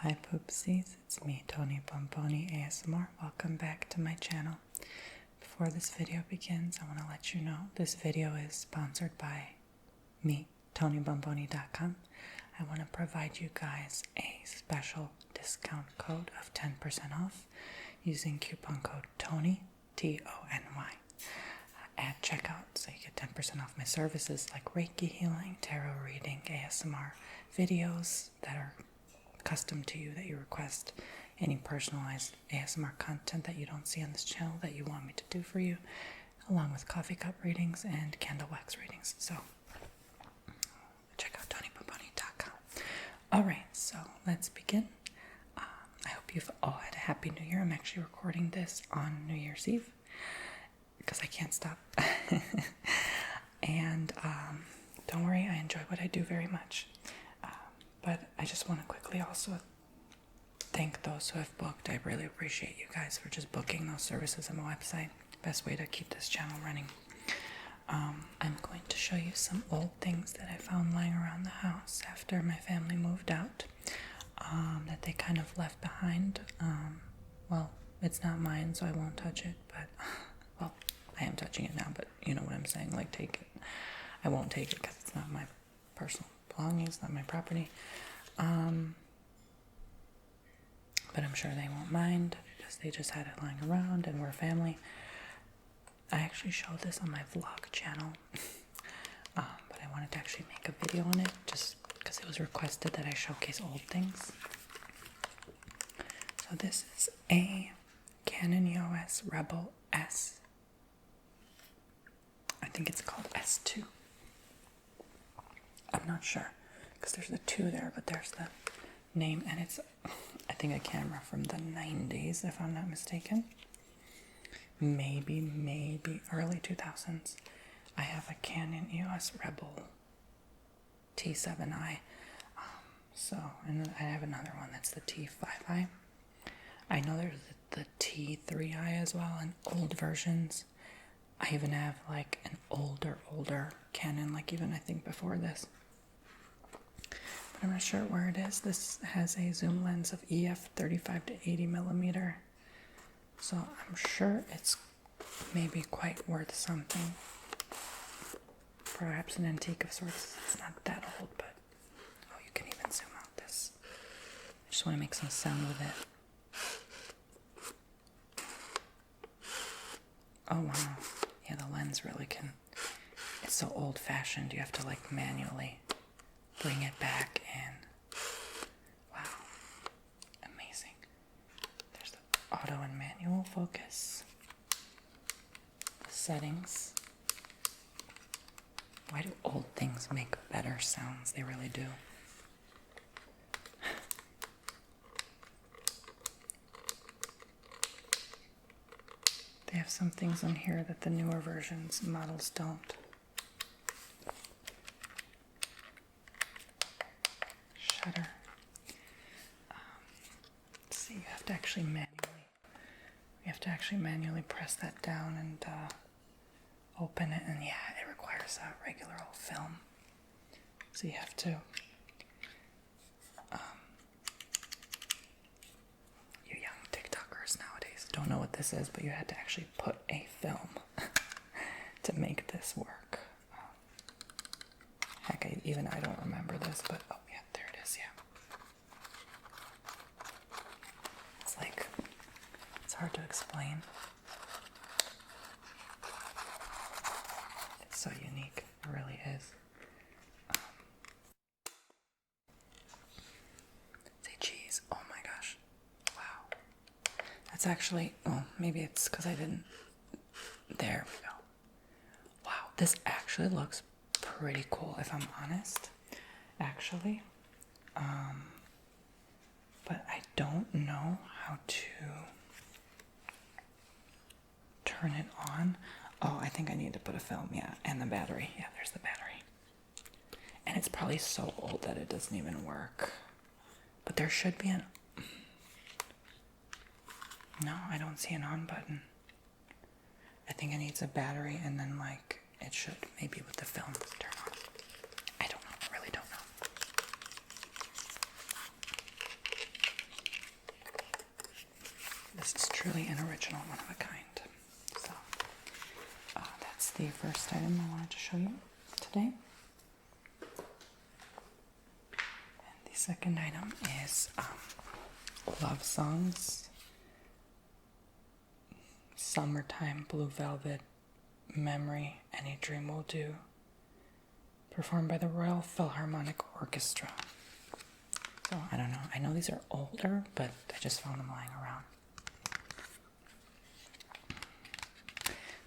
Hi Poopsies, it's me, Tony Bomboni ASMR. Welcome back to my channel. Before this video begins, I want to let you know this video is sponsored by me, TonyBomboni.com. I want to provide you guys a special discount code of 10% off using coupon code TONY, T-O-N-Y, at checkout, so you get 10% off my services like Reiki healing, tarot reading, ASMR videos that are custom to you that you request, any personalized ASMR content that you don't see on this channel that you want me to do for you, along with coffee cup readings and candle wax readings. So check out TonyBomboni.com. Alright, so let's begin. I hope you've all had a happy new year. I'm actually recording this on New Year's Eve because I can't stop. And don't worry, I enjoy what I do very much. But I just want to quickly also thank those who have booked. I really appreciate you guys for just booking those services on my website. Best way to keep this channel running. I'm going to show you some old things that I found lying around the house after my family moved out, that they kind of left behind. Well, it's not mine, so I won't touch it, but, well, I am touching it now, but you know what I'm saying, like, take it. I won't take it because it's not my personal belongings, not my property. But I'm sure they won't mind because they just had it lying around and we're a family. I actually showed this on my vlog channel, but I wanted to actually make a video on it just because it was requested that I showcase old things. So this is a Canon EOS Rebel S. I think it's called S2. I'm not sure because there's a 2 there, but there's the name, and it's, I think, a camera from the 90s, if I'm not mistaken. Maybe early 2000s. I have a Canon EOS Rebel T7i. And I have another one that's the T5i. I know there's the T3i as well, and old versions. I even have like an older Canon, like even I think before this. But I'm not sure where it is. This has a zoom lens of EF 35 to 80 millimeter. So I'm sure it's maybe quite worth something. Perhaps an antique of sorts. It's not that old, but oh, you can even zoom out this. I just want to make some sound with it. Oh wow. Yeah, the lens really can. It's so old-fashioned. You have to like manually bring it back in. Wow. Amazing. There's the auto and manual focus. The settings. Why do old things make better sounds? They really do. They have some things on here that the newer versions models don't. Shutter. Let's see, you have to actually manually press that down and open it, and yeah, it requires a regular old film. So you have to you young TikTokers nowadays don't know what this is, but you had to actually put a film to make this work. Heck, I don't remember this, but oh yeah, there it is, yeah. It's like, it's hard to explain. It's so unique, it really is. Say cheese, oh my gosh, wow. That's actually, oh, maybe it's because I didn't, there we go. Wow, this actually looks pretty cool, if I'm honest, actually. But I don't know how to turn it on. Oh, I think I need to put a film, yeah, and the battery. Yeah, there's the battery. And it's probably so old that it doesn't even work. But there should be an... No, I don't see an on button. I think it needs a battery, and then, like, it should, maybe with the film, turn on. I don't know, I really don't know. truly an original, one of a kind. So that's the first item I wanted to show you today. And the second item is Love Songs, Summertime, Blue Velvet, Memory, Any Dream Will Do, performed by the Royal Philharmonic Orchestra. So, I don't know. I know these are older, but I just found them lying around.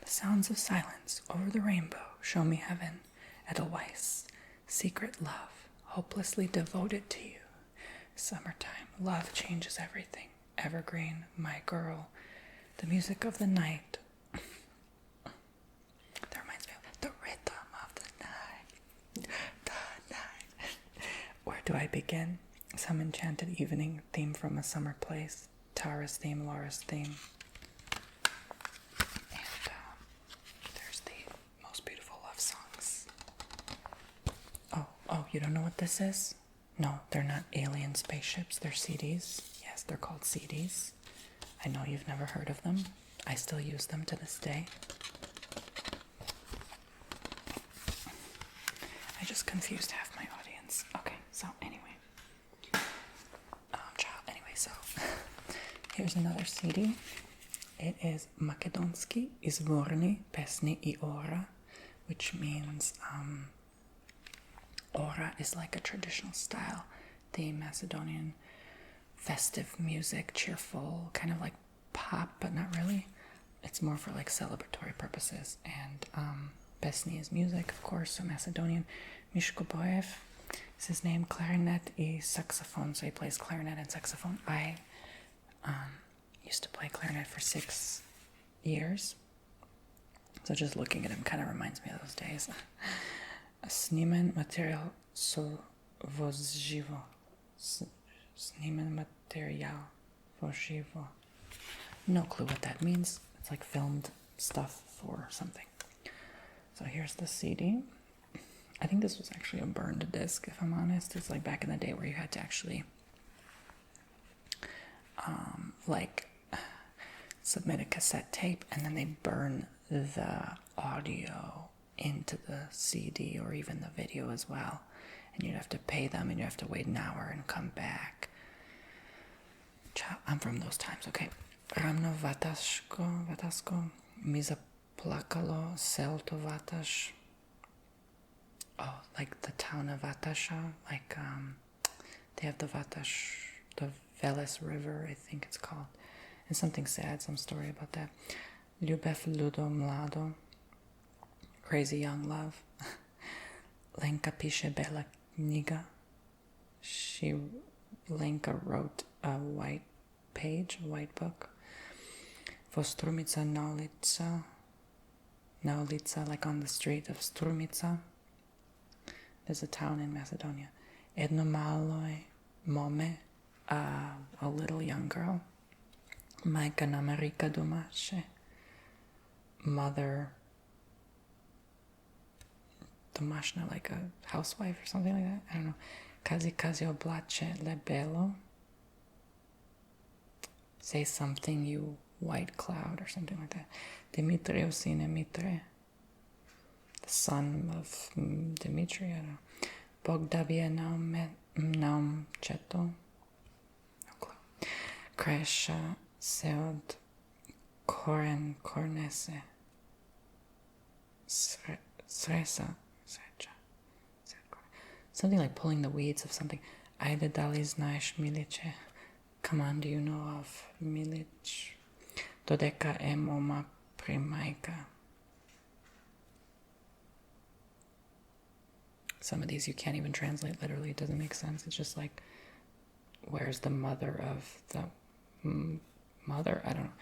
The sounds of silence over the rainbow show me heaven, Edelweiss, secret love, hopelessly devoted to you. Summertime, love changes everything. Evergreen, my girl, the music of the night. That reminds me of the rhythm of the night. The night. Where do I begin? Some enchanted evening, theme from a summer place. Tara's theme, Laura's theme. And there's the most beautiful love songs. Oh, you don't know what this is? No, they're not alien spaceships. They're CDs. Yes, they're called CDs. I know you've never heard of them. I still use them to this day. I just confused half my audience. Okay, so anyway. So here's another CD. It is Makedonski izvorni pesni I ora, which means ora is like a traditional style, the Macedonian festive music, cheerful, kind of like pop, but not really. It's more for like celebratory purposes. And pesni is music, of course, so Macedonian. Mishko Boev is his name, clarinet and saxophone, so he plays clarinet and saxophone. I used to play clarinet for 6 years, so just looking at him kind of reminds me of those days. Snimen material so voživo. Snimen material voživo. No clue what that means. It's like filmed stuff for something. So here's the CD. I think this was actually a burned disc, if I'm honest. It's like back in the day where you had to actually submit a cassette tape, and then they burn the audio into the CD or even the video as well. And you'd have to pay them, and you have to wait an hour and come back. I'm from those times, okay. Ramno Vatasko, mi zaplakalo sel to Vataš. Oh, like the town of Vatasha, like they have the Vataš, the Veles River, I think it's called. And something sad, some story about that. Ljubev Ludo Mlado, Crazy Young Love. Lenka piše bela knjiga. Lenka wrote a white page, a white book. Vostrumica na ulica, like on the street of Strumica. There's a town in Macedonia. Edno maloj mome, a little young girl. Majka namarika domaše. Mother domašna, like a housewife or something like that. I don't know. Kazi oblače lebelo. Say something, you white cloud, or something like that. Dimitrios sine Mitre. The son of Dimitri, I don't know. Bogdavie naum cheto. No clue. Kresha seod koren kornese. Sresa. Something like pulling the weeds of something. Ajde dali znaš Miliće. Come on, do you know of Milić? Dodeka emoma primajka. Some of these you can't even translate literally. It doesn't make sense. It's just like, where's the mother of the mother? I don't know.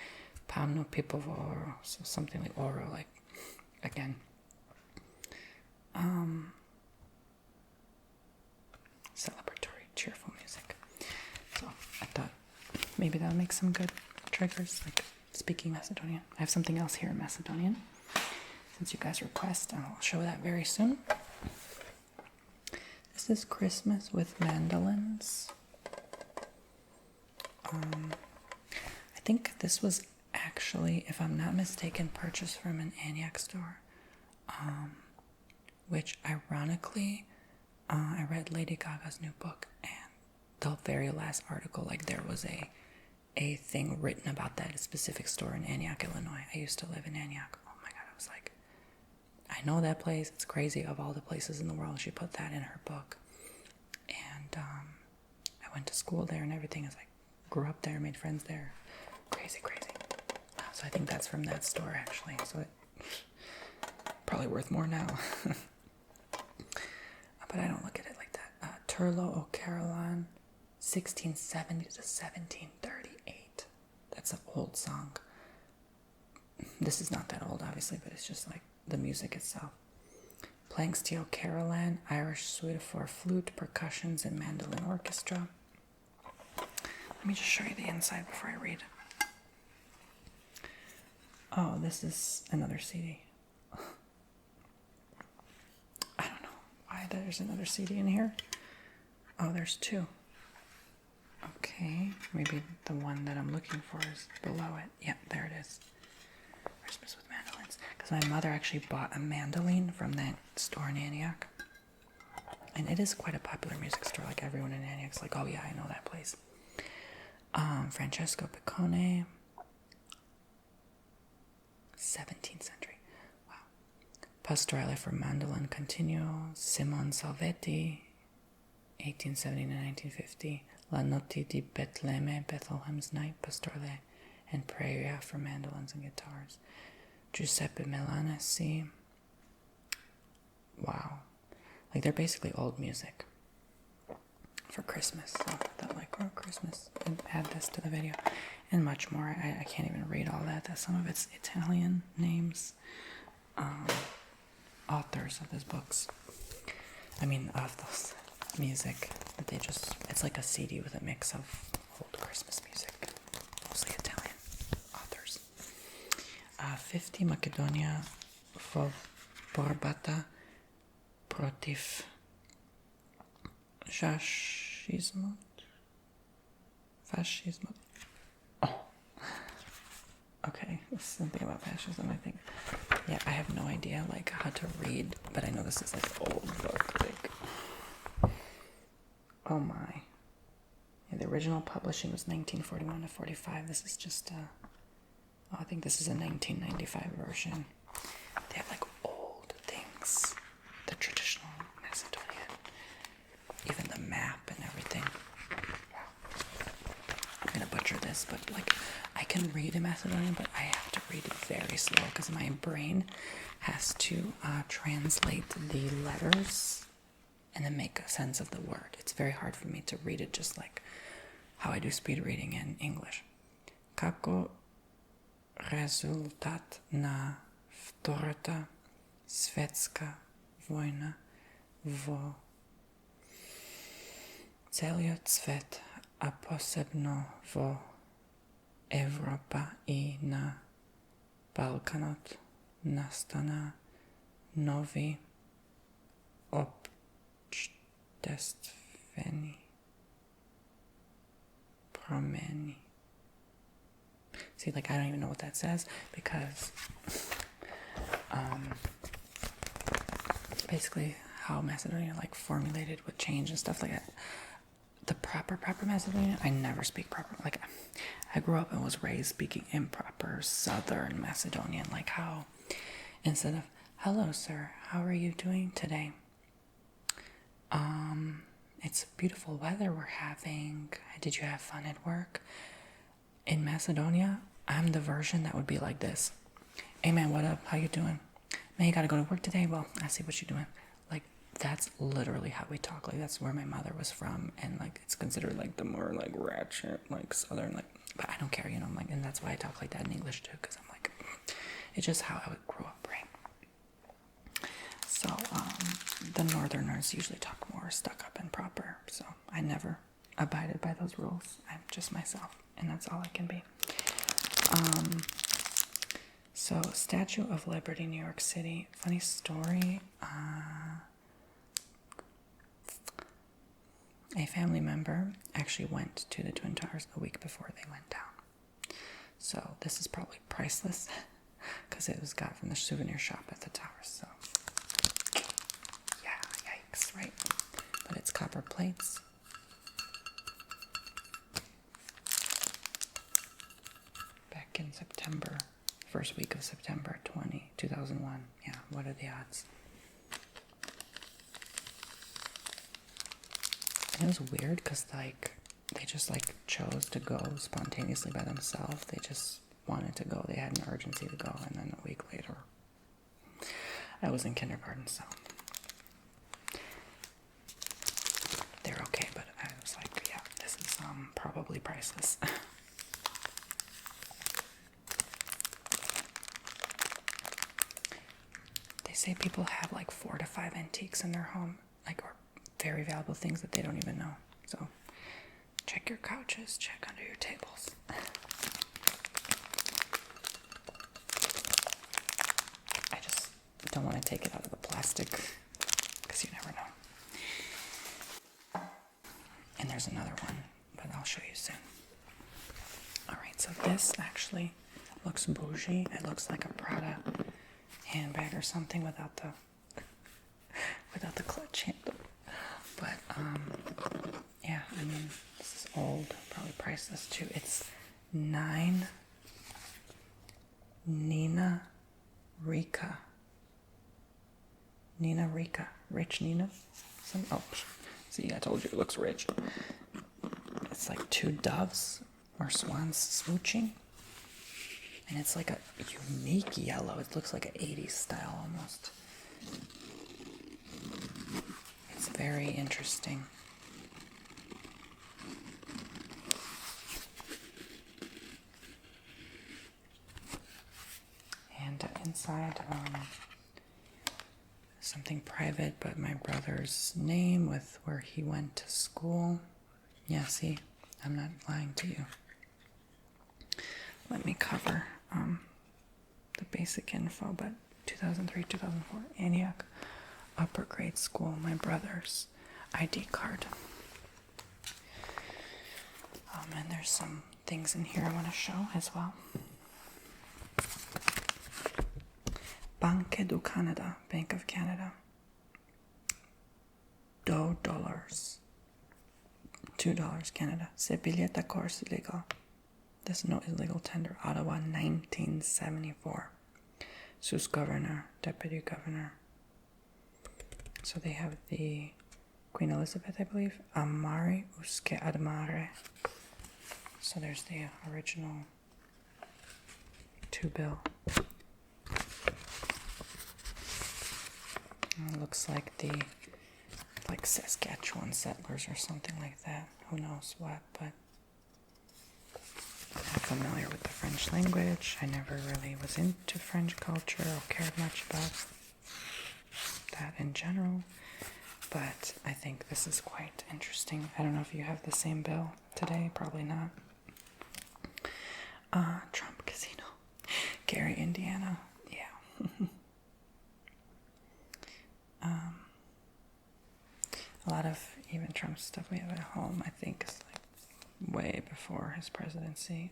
Pamno pipovo oro. So something like oro, like, again. Celebratory, cheerful music. So I thought maybe that'll make some good triggers, like speaking Macedonian. I have something else here in Macedonian. Since you guys request, I'll show that very soon. This is Christmas with mandolins. I think this was actually, if I'm not mistaken, purchased from an Antioch store. Which ironically, I read Lady Gaga's new book, and the very last article, like there was a thing written about that specific store in Antioch, Illinois. I used to live in Antioch. Oh my God, I was like, I know that place. It's crazy. Of all the places in the world, she put that in her book. And I went to school there and everything. I grew up there, made friends there. Crazy. So I think that's from that store, actually. So it probably worth more now. But I don't look at it like that. Turlough O'Carolan, 1670 to 1738. That's an old song. This is not that old, obviously, but it's just like the music itself. Planxty O'Carolan, Irish suite for flute, percussions, and mandolin orchestra. Let me just show you the inside before I read. Oh, this is another CD. I don't know why there's another CD in here. Oh, there's two. Okay, maybe the one that I'm looking for is below it. Yeah, there it is. Christmas with mandolins. Because my mother actually bought a mandolin from that store in Antioch. And it is quite a popular music store. Like everyone in Antioch's like, oh yeah, I know that place. Francesco Piccone. 17th century. Wow. Pastorale for mandolin continuo. Simon Salvetti. 1870 to 1950. La Notte di Betlemme, Bethlehem's Night, Pastorale and Prayer for mandolins and guitars. Giuseppe Milanesi. Wow. Like, they're basically old music for Christmas. So I thought, like, oh, Christmas, and add this to the video. And much more. I can't even read all that. Some of it's Italian names. Authors of those books. I mean, of those music that they just, it's like a CD with a mix of old Christmas music. Mostly Italian authors. 50 Macedonia Borbata Protiv Fascismo. Oh. Okay, something about fascism, I think. Yeah, I have no idea, like, how to read, but I know this is, like, old book, like, oh my. Yeah, the original publishing was 1941 to 45. This is just, I think this is a 1995 version. They have, like, old things. The traditional Macedonian. Even the map and everything. I'm gonna butcher this, but, like, I can read in Macedonian, but I have to read it very slow because my brain has to translate the letters and then make a sense of the word. It's very hard for me to read it just like how I do speed reading in English. Kako rezultat na Втората светска война во целиот свет, а посебно во Европа и на Балканот настана нови обществени промени. See, like, I don't even know what that says because basically how Macedonian, like, formulated with change and stuff like that. The proper Macedonian, I never speak proper. Like, I grew up and was raised speaking improper Southern Macedonian, like how instead of hello sir, how are you doing today? It's beautiful weather we're having. Did you have fun at work? In Macedonia, I'm the version that would be like this. Hey man, what up? How you doing? Man, you gotta go to work today? Well, I see what you're doing. Like, that's literally how we talk. Like, that's where my mother was from, and like it's considered like the more like ratchet, like Southern, like, but I don't care, you know, I'm like, and that's why I talk like that in English too, because I'm like, it's just how I would grow up, right? So the Northerners usually talk more stuck up and proper, so I never abided by those rules. I'm just myself, and that's all I can be. So Statue of Liberty, New York City. Funny story. A family member actually went to the Twin Towers a week before they went down. So this is probably priceless because it was got from the souvenir shop at the tower. So yeah, yikes, right? But it's copper plates. Back in September, first week of September 2001. Yeah, what are the odds? And it was weird because, like, they just, like, chose to go spontaneously by themselves. They just wanted to go. They had an urgency to go. And then a week later, I was in kindergarten, so they're okay. But I was like, yeah, this is probably priceless. They say people have like 4 to 5 antiques in their home, like, or very valuable things that they don't even know. So check your couches, check under your tables. I just don't want to take it out of the plastic because you never know. And there's another one, but I'll show you soon. Alright, so this actually looks bougie. It looks like a Prada handbag or something without the clutch handle. But yeah, I mean, this is old, probably priceless too. It's 9 Nina Rika. Rich Nina? See, I told you it looks rich. It's like 2 doves or swans smooching. And it's like a unique yellow. It looks like an 80s style almost. It's very interesting. And inside, something private, but my brother's name with where he went to school. Yeah, see, I'm not lying to you. Let me cover the basic info, but 2003, 2004, Antioch upper grade school, my brother's ID card. And there's some things in here I want to show as well. Banque du Canada, Bank of Canada. $2. $2 Canada. C'est billet d'accord, c'est légal. This note is legal tender. Ottawa, 1974. Sus Governor, Deputy Governor. So they have the Queen Elizabeth, I believe. Amare usque admare. So there's the original 2 bill. And it looks like like Saskatchewan settlers or something like that. Who knows what, but I'm familiar with the French language. I never really was into French culture or cared much about that in general, but I think this is quite interesting. I don't know if you have the same bill today, probably not. Trump Casino, Gary, Indiana, yeah. A lot of even Trump stuff we have at home, I think, is like way before his presidency.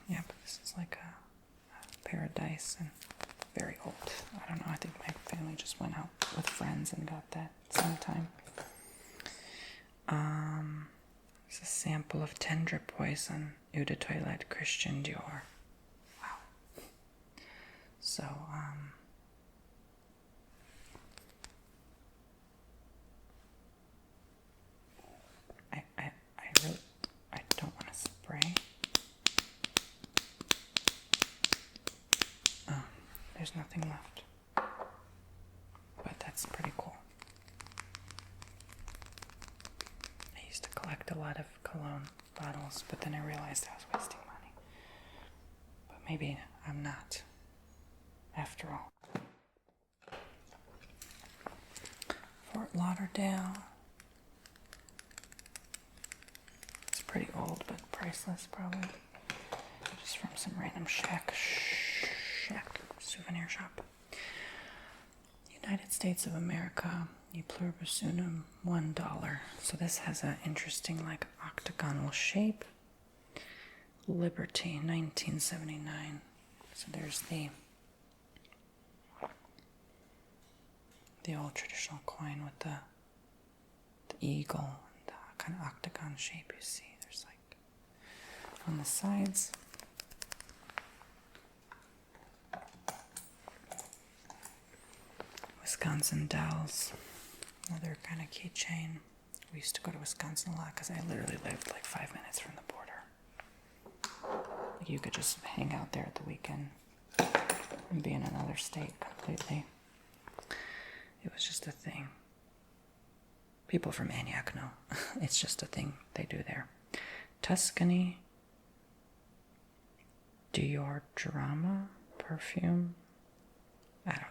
Yeah, but this is like a paradise and very old. I don't know, I think my family just went out with friends and got that sometime. It's a sample of tendre poison, eau de toilette, Christian Dior. Wow. So, I don't want to spray. Oh, there's nothing left. But that's pretty cool. I used to collect a lot of cologne bottles, but then I realized I was wasting money. But maybe I'm not, after all. Fort Lauderdale. Pretty old, but priceless, probably. Just from some random shack souvenir shop. United States of America, E pluribus unum, $1. So this has an interesting, like, octagonal shape. Liberty, 1979. So there's the old traditional coin with the eagle and the kind of octagon shape you see. There's like on the sides. Wisconsin Dells, another kind of keychain. We used to go to Wisconsin a lot because I literally lived like 5 minutes from the border. Like you could just hang out there at the weekend and be in another state completely. It was just a thing. People from Antioch know. It's just a thing they do there. Tuscany, Dior Drama perfume. I don't know.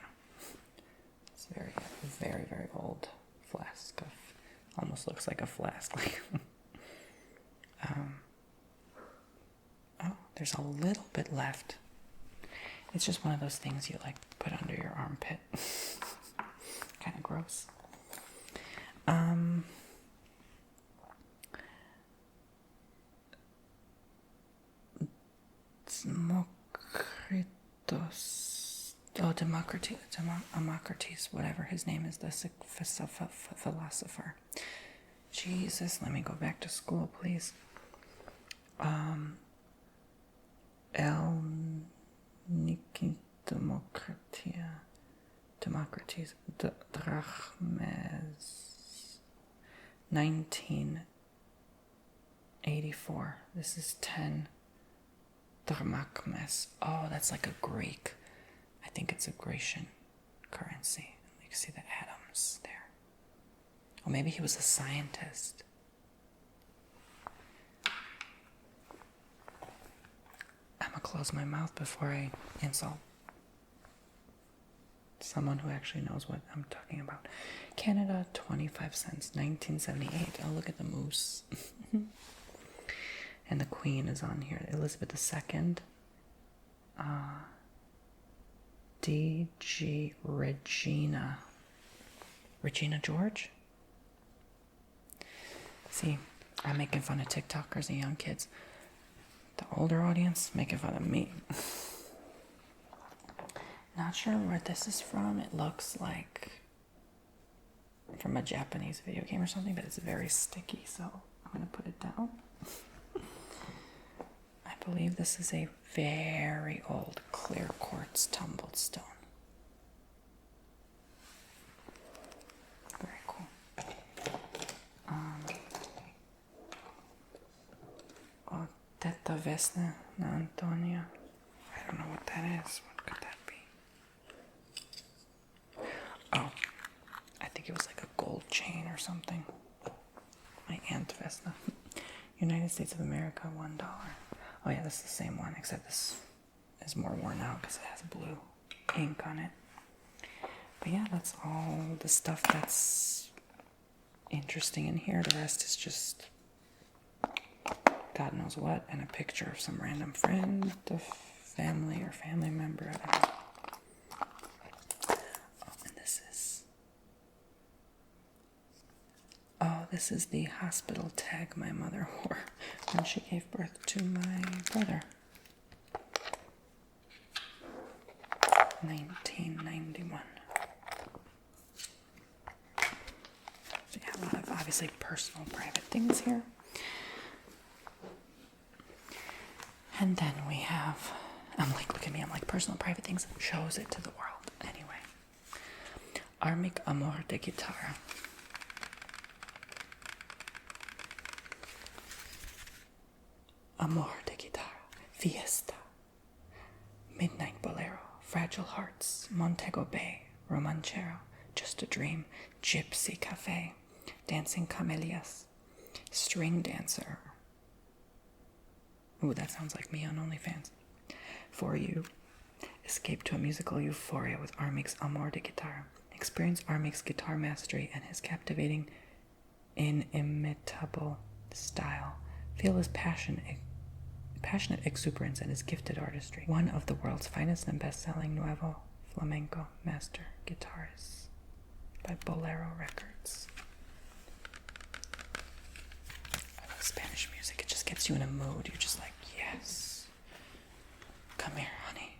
It's very, very, very old flask of, almost looks like a flask. Oh, there's a little bit left. It's just one of those things you like put under your armpit. Kind of gross. Democritus, whatever his name is, the philosopher. Jesus, let me go back to school, please. El Niki Democritus, Drachmes, 1984. This is 10 drachmes. Oh, that's like a Greek. I think it's a Grecian currency. You can see the atoms there. Or maybe he was a scientist. I'm gonna close my mouth before I insult someone who actually knows what I'm talking about. Canada, 25 cents, 1978. Oh, look at the moose. And the Queen is on here. Elizabeth II. D.G. Regina. Regina George? See, I'm making fun of TikTokers and young kids. The older audience making fun of me. Not sure where this is from. It looks like from a Japanese video game or something, but it's very sticky, so I'm going to put it down. I believe this is a very old clear quartz tumbled stone. Very cool. Teta Vesna na Antonia. I don't know what that is. What could that be? Oh, I think it was like a gold chain or something. My Aunt Vesna. United States of America, $1. Oh yeah, this is the same one, except this is more worn out because it has blue ink on it. But yeah, that's all the stuff that's interesting in here. The rest is just God knows what, and a picture of some random friend, the family or family member, I don't know. Oh, and this is the hospital tag my mother wore when she gave birth to my brother. 1991. So yeah, a lot of obviously personal, private things here. And then we have, look at me, I'm like, personal, private things, shows it to the world. Anyway, Armic Amor de Guitarra. Amor de Guitarra, Fiesta, Midnight Bolero, Fragile Hearts, Montego Bay, Romanchero, Just a Dream, Gypsy Cafe, Dancing Camellias, String Dancer. Ooh, that sounds like me on OnlyFans. For You, Escape to a Musical Euphoria with Armic's Amor de Guitarra. Experience Armic's guitar mastery and his captivating, inimitable style. Feel his passionate exuberance and his gifted artistry. One of the world's finest and best-selling Nuevo Flamenco master guitarists by Bolero Records. love Spanish music. It just gets you in a mood. You're just like, yes. Come here, honey.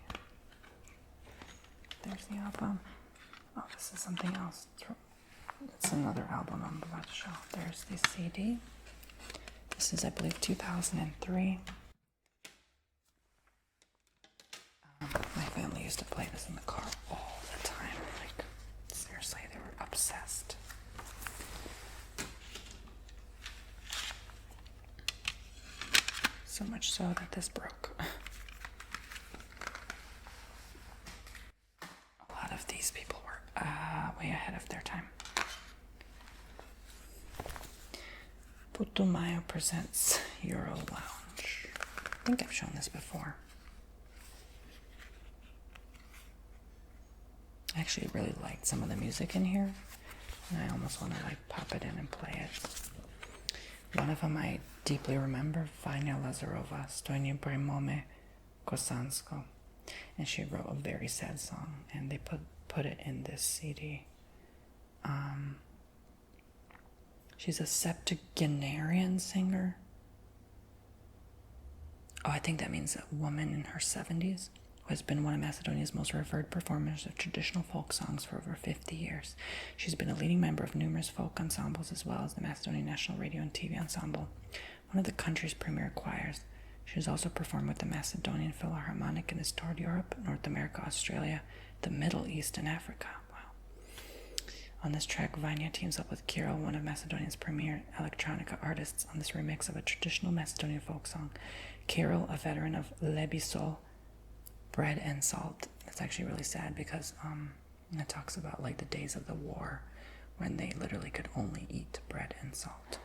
There's the album. Oh, this is something else. It's another album I'm about to show. There's the CD. This is, I believe, 2003. My family used to play this in the car all the time. Like, seriously, they were obsessed. So much so that this broke. A lot of these people were way ahead of their time. Putumayo presents Euro Lounge. I think I've shown this before. I actually really liked some of the music in here, and I almost want to like pop it in and play it. One of them I deeply remember, Vanya Lazarova, Stonie Bremome Kosansko, and she wrote a very sad song, and they put it in this CD. She's a septuagenarian singer. Oh, I think that means a woman in her 70s. Who has been one of Macedonia's most revered performers of traditional folk songs for over 50 years. She's been a leading member of numerous folk ensembles as well as the Macedonian National Radio and TV Ensemble, one of the country's premier choirs. She has also performed with the Macedonian Philharmonic and has toured Europe, North America, Australia, the Middle East, and Africa. Wow. On this track, Vanya teams up with Kirill, one of Macedonia's premier electronica artists, on this remix of a traditional Macedonian folk song. Kirill, a veteran of Lebisol, Bread and Salt. It's actually really sad because it talks about like the days of the war when they literally could only eat bread and salt.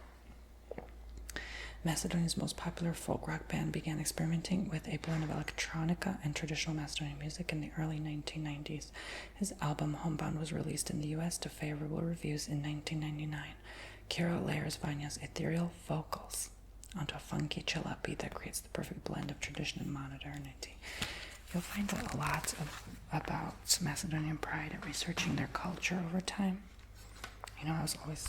Macedonia's most popular folk rock band began experimenting with a blend of electronica and traditional Macedonian music in the early 1990s. His album Homebound was released in the US to favorable reviews in 1999. Kirill layers Vanya's ethereal vocals onto a funky chill-out beat that creates the perfect blend of tradition and modernity. You'll find a lot about Macedonian pride at researching their culture over time. You know, I was always,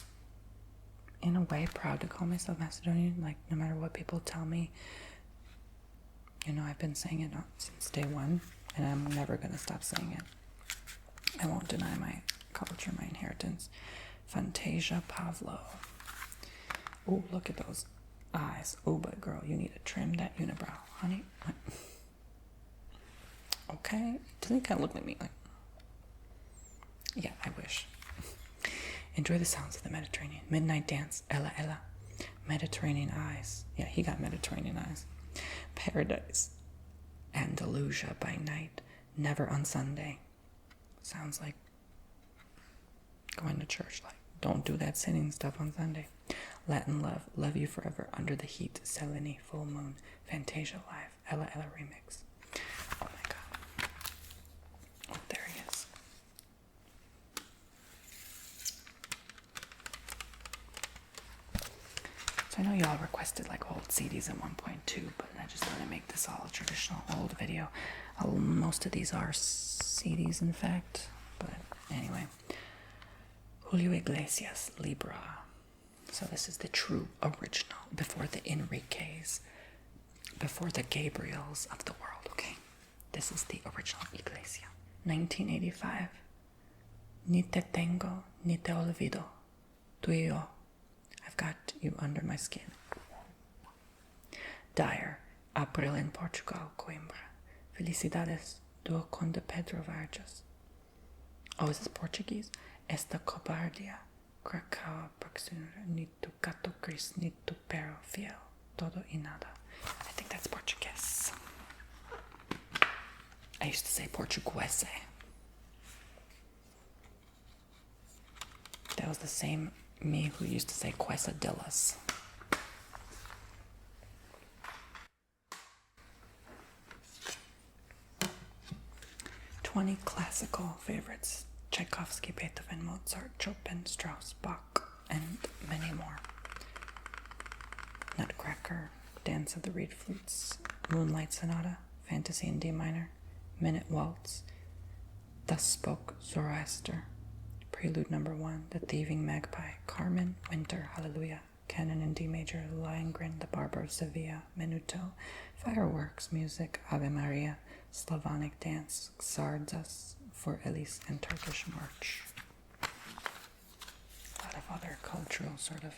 in a way, proud to call myself Macedonian. Like, no matter what people tell me, you know, I've been saying it since day one, and I'm never going to stop saying it. I won't deny my culture, my inheritance. Fantasia Pavlo. Oh, look at those eyes. Oh, but girl, you need to trim that unibrow, honey. Okay, doesn't it kind of look like me? Like, yeah, I wish. Enjoy the sounds of the Mediterranean. Midnight Dance, Ella Ella. Mediterranean Eyes. Yeah, he got Mediterranean eyes. Paradise. Andalusia by Night. Never on Sunday. Sounds like going to church. Like, don't do that sinning stuff on Sunday. Latin Love. Love You Forever. Under the Heat. Selene. Full Moon. Fantasia Live. Ella Ella Remix. Oh my god. Oh, there he is. So I know y'all requested like old CDs at one point too, but I just want to make this all a traditional old video. Most of these are CDs, in fact, but anyway. Julio Iglesias, Libra. So this is the true original, before the Enriques, before the Gabriels of the world, okay? This is the original Iglesia. 1985. Ni te tengo, ni te olvido. Tú y yo. I've got you under my skin. Dyer. April in Portugal, Coimbra. Felicidades, duo conde Pedro Vargas. Oh, is this Portuguese? Esta cobardia. Krakow, Proximura, ni tu gato gris, ni tu perro fiel. Todo y nada. I think that's Portuguese. I used to say Portuguese. That was the same me who used to say quesadillas. Classical favorites: Tchaikovsky, Beethoven, Mozart, Chopin, Strauss, Bach, and many more. Nutcracker, Dance of the Reed Flutes, Moonlight Sonata, Fantasy in D minor, Minute Waltz, Thus Spoke Zoroaster, Prelude No. 1, The Thieving Magpie, Carmen, Winter, Hallelujah, Canon in D major, Lohengrin, The Barber of Sevilla, Menuto, Fireworks, Music, Ave Maria, Slavonic Dance, Xardas for Elise, and Turkish March. A lot of other cultural sort of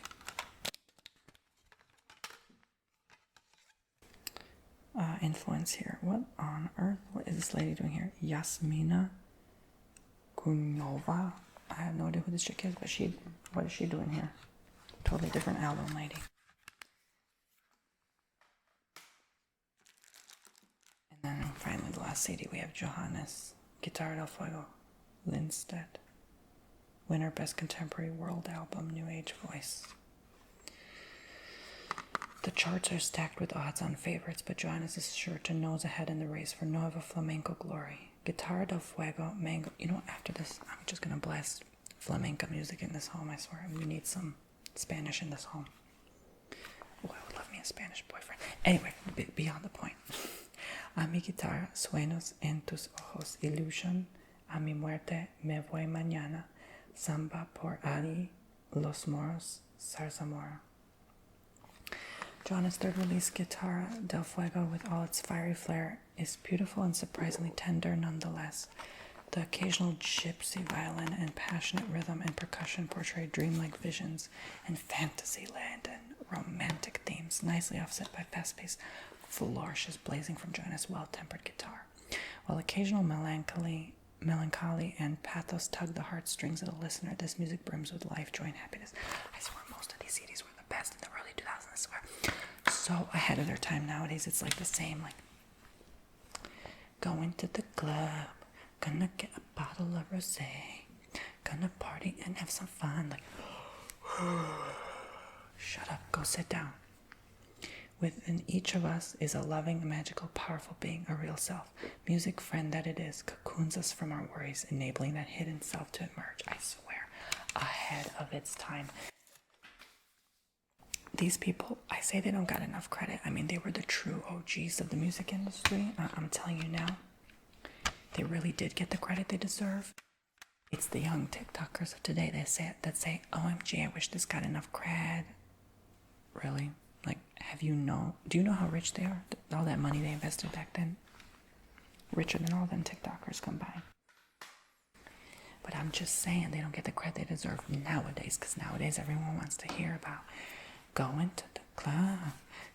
influence here. What on earth? What is this lady doing here? Yasmina Kunyova. I have no idea who this chick is, but what is she doing here? Totally different album, lady. And then finally, the last CD, we have Johannes, Guitarra del Fuego, Lindstedt, winner Best Contemporary World Album, New Age Voice. The charts are stacked with odds-on favorites, but Johannes is sure to nose ahead in the race for Nueva Flamenco glory. Guitarra del Fuego, Mango. You know, after this, I'm just gonna blast flamenco music in this home, I swear. We need some Spanish in this home. Oh, I would love me a Spanish boyfriend. Anyway, beyond the point. A mi guitarra, sueños en tus ojos, ilusión, a mi muerte, me voy mañana, samba por Ari, los moros, zarzamora. Johannes' third release, Guitarra del Fuego, with all its fiery flair, is beautiful and surprisingly tender nonetheless. The occasional gypsy violin and passionate rhythm and percussion portray dreamlike visions and fantasy-land and romantic themes, nicely offset by fast-paced flourishes blazing from Johannes' well-tempered guitar. While occasional melancholy and pathos tug the heartstrings of the listener, this music brims with life, joy, and happiness. I swear most of these CDs were the best in the early 2000s, I swear. So ahead of their time nowadays. It's like the same, like, going to the club, gonna get a bottle of rosé, gonna party and have some fun, like, shut up, go sit down. Within each of us is a loving, magical, powerful being, a real self. Music, friend that it is, cocoons us from our worries, enabling that hidden self to emerge. I swear, ahead of its time. These people, I say they don't got enough credit. I mean, they were the true OGs of the music industry. I'm telling you now, they really did get the credit they deserve. It's the young TikTokers of today that say, OMG, I wish this got enough cred. Really? Like, do you know how rich they are? All that money they invested back then? Richer than all them TikTokers combined. But I'm just saying, they don't get the credit they deserve nowadays, because nowadays everyone wants to hear about going to the club,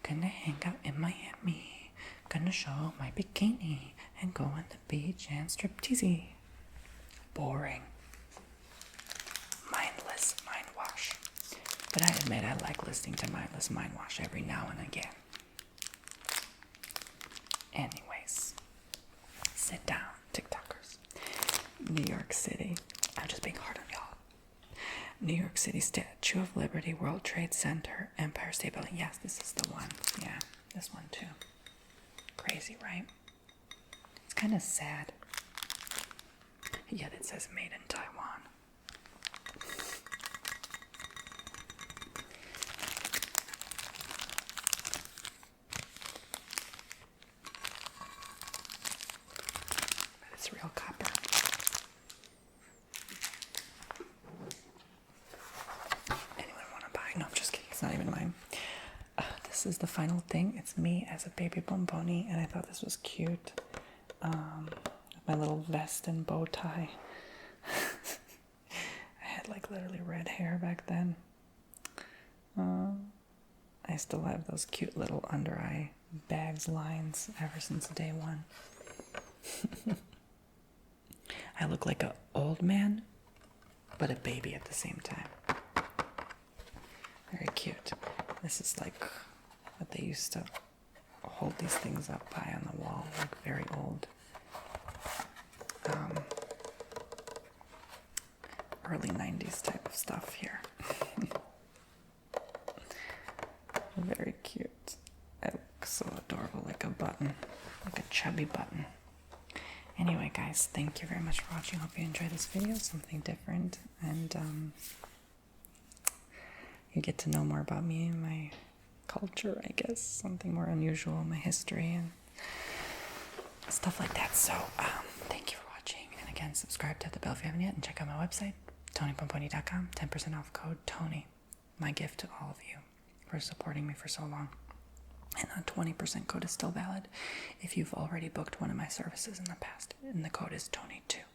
gonna hang out in Miami, gonna show my bikini, and go on the beach and striptease. Boring. Mindless mind wash. But I admit I like listening to mindless mind wash every now and again. Anyways, sit down, TikTokers. New York City. I'm just being hard on y'all. New York City, Statue of Liberty, World Trade Center, Empire State Building. Yes, this is the one. Yeah, this one too. Crazy, right? It's kind of sad. Yet it says made in Taiwan. But it's real copper. Anyone want to buy? No, I'm just kidding. It's not even mine. This is the final thing. It's me as a baby Bomboni, and I thought this was cute. My little vest and bow tie. I had like literally red hair back then. I still have those cute little under eye bags lines ever since day one. I look like an old man, but a baby at the same time. Very cute. This is like what they used to hold these things up by on the wall, like very old. Early 90s type of stuff here. Very cute. I look so adorable, like a button, like a chubby button. Anyway, guys, thank you very much for watching. Hope you enjoyed this video, something different, and you get to know more about me and my culture, I guess, something more unusual, my history and stuff like that. So, thank you for watching, and again, subscribe to the bell if you haven't yet, and check out my website, TonyBomboni.com. 10% off code Tony. My gift to all of you. for supporting me for so long. And a 20% code is still valid if you've already booked one of my services in the past. And the code is Tony2.